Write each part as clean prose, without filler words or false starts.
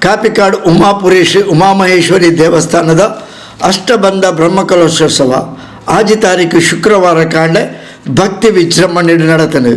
ಕಾಪಿಕಾಡು ಉಮಾಪುರಿ ಉಮಾಮಹೇಶ್ವರಿ ದೇವಸ್ಥಾನದ ಅಷ್ಟಬಂಧ ಬ್ರಹ್ಮಕಲಶೋತ್ಸವ ಆಜಿ ತಾರೀಕು ಶುಕ್ರವಾರ ಕಾಂಡೆ ಭಕ್ತಿ ವಿಜೃಂಭಣೆ ನಡೆತದೆ.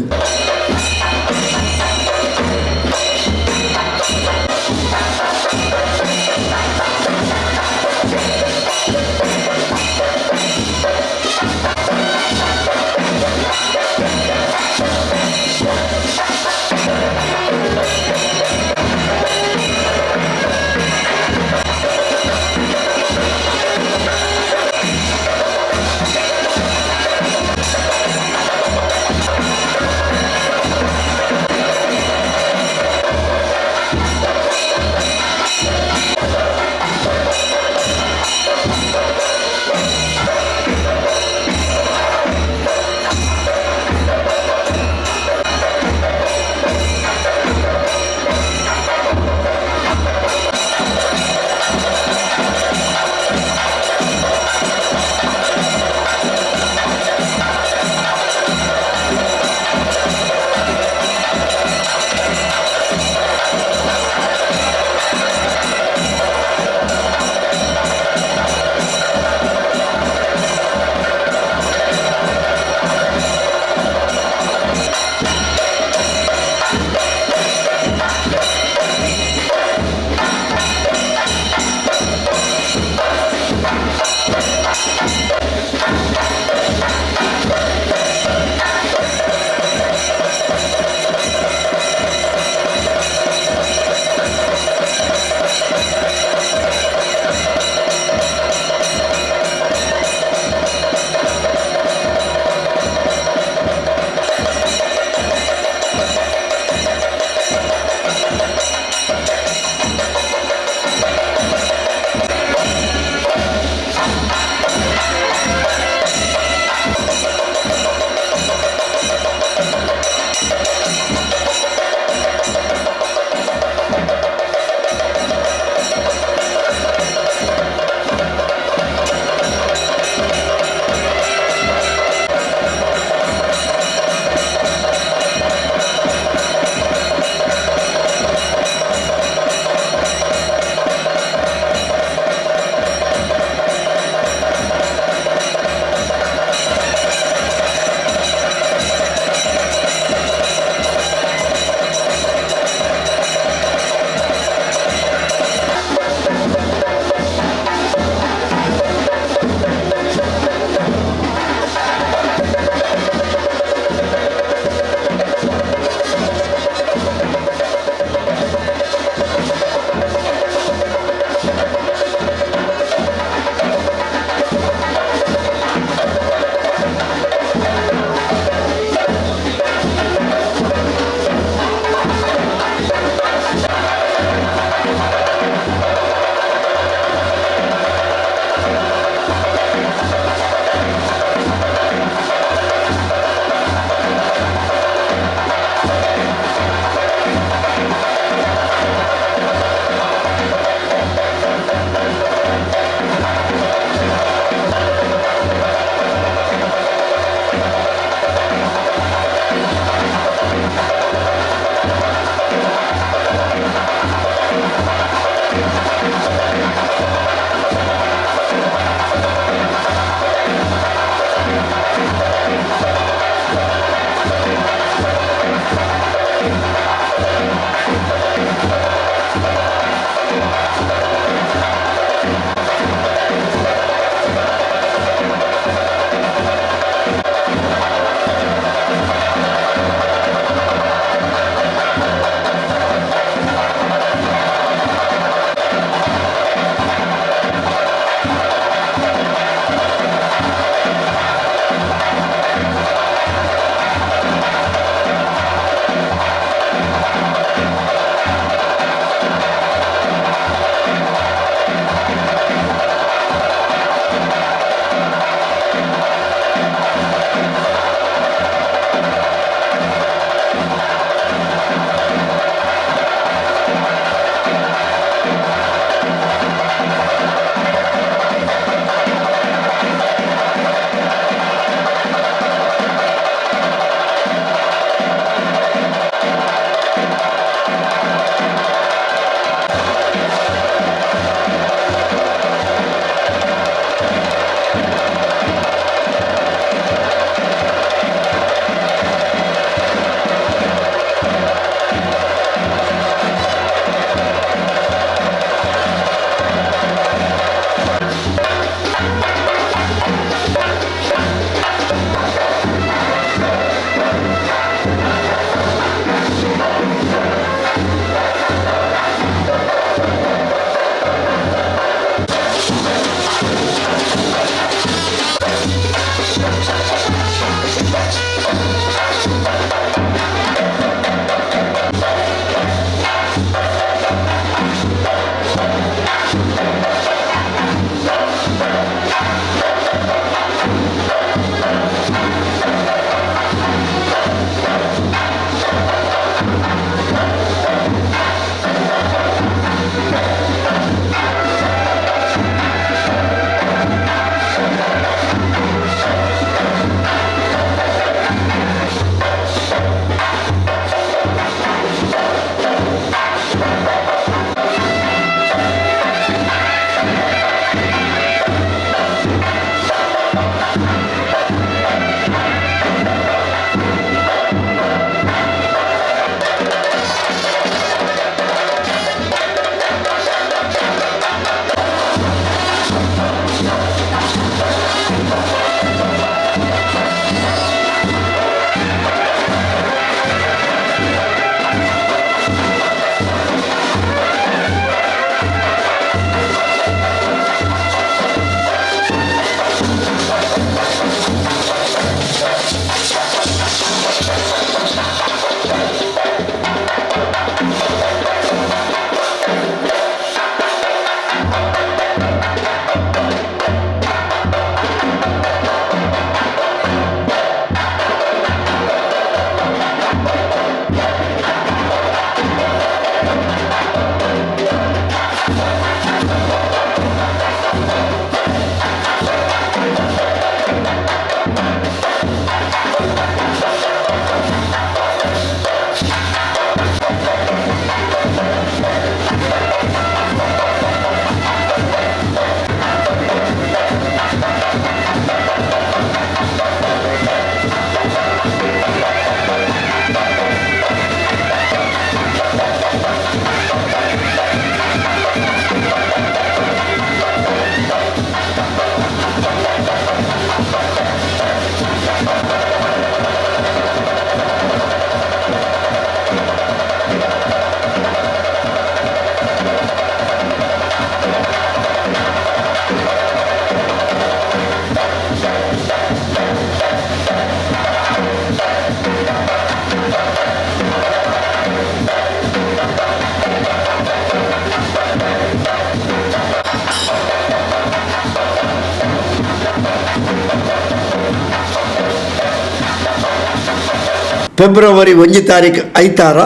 ಫೆಬ್ರವರಿ 1 ತಾರೀಕು ಐತಾರ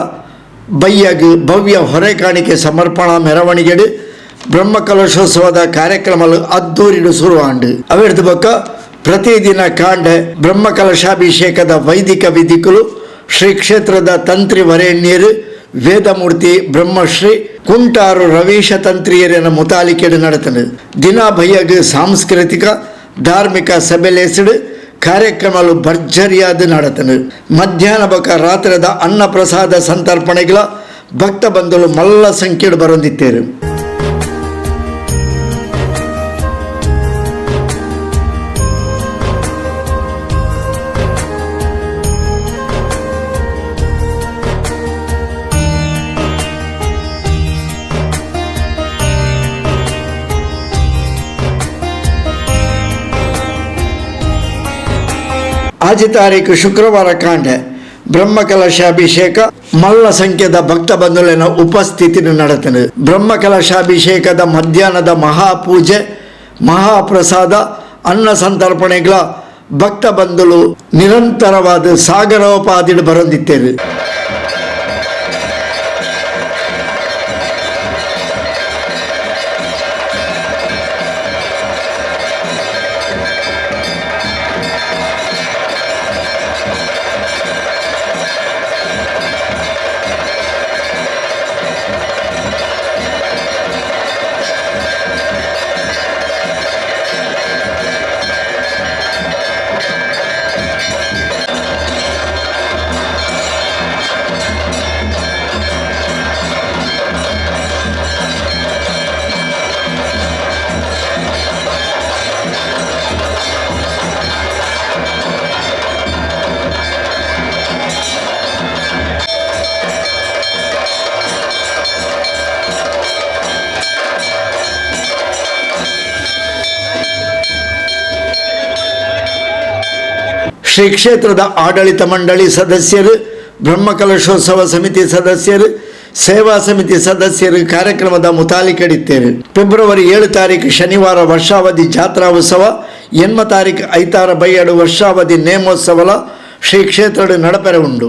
ಬಯ್ಯಗ್ ಭವ್ಯ ಹೊರೆ ಕಾಣಿಕೆ ಸಮರ್ಪಣಾ ಮೆರವಣಿಗೆ ಬ್ರಹ್ಮಕಲಶೋತ್ಸವದ ಕಾರ್ಯಕ್ರಮಗಳು ಅದ್ದೂರಿಡು ಶುರುವಾಂಡು ಅವೆಡ್ದು ಬೊಕ್ಕ ಪ್ರತಿದಿನ ಕಾಂಡೆ ಬ್ರಹ್ಮಕಲಶಾಭಿಷೇಕದ ವೈದಿಕ ವಿಧಿಕುಲು ಶ್ರೀ ಕ್ಷೇತ್ರದ ತಂತ್ರಿ ವರೇಣ್ಯರು ವೇದಮೂರ್ತಿ ಬ್ರಹ್ಮಶ್ರೀ ಕುಂಟಾರು ರವೀಶ ತಂತ್ರಿಯರನ ಮುತಾಲಿಕೆಡು ನಡೆತನು ದಿನ ಬಯ್ಯಗ್ ಸಾಂಸ್ಕೃತಿಕ ಧಾರ್ಮಿಕ ಸಭೆಲೆಸಿಡು ಕಾರ್ಯಕ್ರಮಗಳು ಭರ್ಜರಿಯಾದ ನಡೆತನು ಮಧ್ಯಾಹ್ನ ಬಕ ರಾತ್ರದ ಅನ್ನ ಪ್ರಸಾದ ಸಂತರ್ಪಣೆಗಳ ಭಕ್ತ ಬಂಧುಗಳು ಮಲ್ಲ ಸಂಖ್ಯೆಡು ಬರೊಂದಿತ್ತೇರು. ಆಜಿ ತಾರೀಕು ಶುಕ್ರವಾರ ಕಾಂಡೆ ಬ್ರಹ್ಮಕಲಶಾಭಿಷೇಕ ಮಲ್ಲ ಸಂಖ್ಯೆದ ಭಕ್ತ ಬಂಧುಲಿನ ಉಪಸ್ಥಿತಿ ನಡೆತನು. ಬ್ರಹ್ಮಕಲಶಾಭಿಷೇಕದ ಮಧ್ಯಾಹ್ನದ ಮಹಾಪೂಜೆ ಮಹಾಪ್ರಸಾದ ಅನ್ನ ಸಂತರ್ಪಣೆಗಳ ಭಕ್ತ ಬಂಧುಲು ನಿರಂತರವಾದ ಸಾಗರೋಪಾದಿಡು ಬರೊಂದಿತ್ತೇರು. ಶ್ರೀ ಕ್ಷೇತ್ರದ ಆಡಳಿತ ಮಂಡಳಿ ಸದಸ್ಯರು, ಬ್ರಹ್ಮಕಲಶೋತ್ಸವ ಸಮಿತಿ ಸದಸ್ಯರು, ಸೇವಾ ಸಮಿತಿ ಸದಸ್ಯರು ಕಾರ್ಯಕ್ರಮದ ಮುತಾಲಿಕಡಿದ್ದೇರು. ಫೆಬ್ರವರಿ 7 ತಾರೀಕು ಶನಿವಾರ ವರ್ಷಾವಧಿ ಜಾತ್ರಾ ಉತ್ಸವ, 8 ತಾರೀಕು ಐತಾರ ಬೈಯಡು ವರ್ಷಾವಧಿ ನೇಮೋತ್ಸವ ಶ್ರೀ ಕ್ಷೇತ್ರ ನಡಪೆರ ಉಂಡು.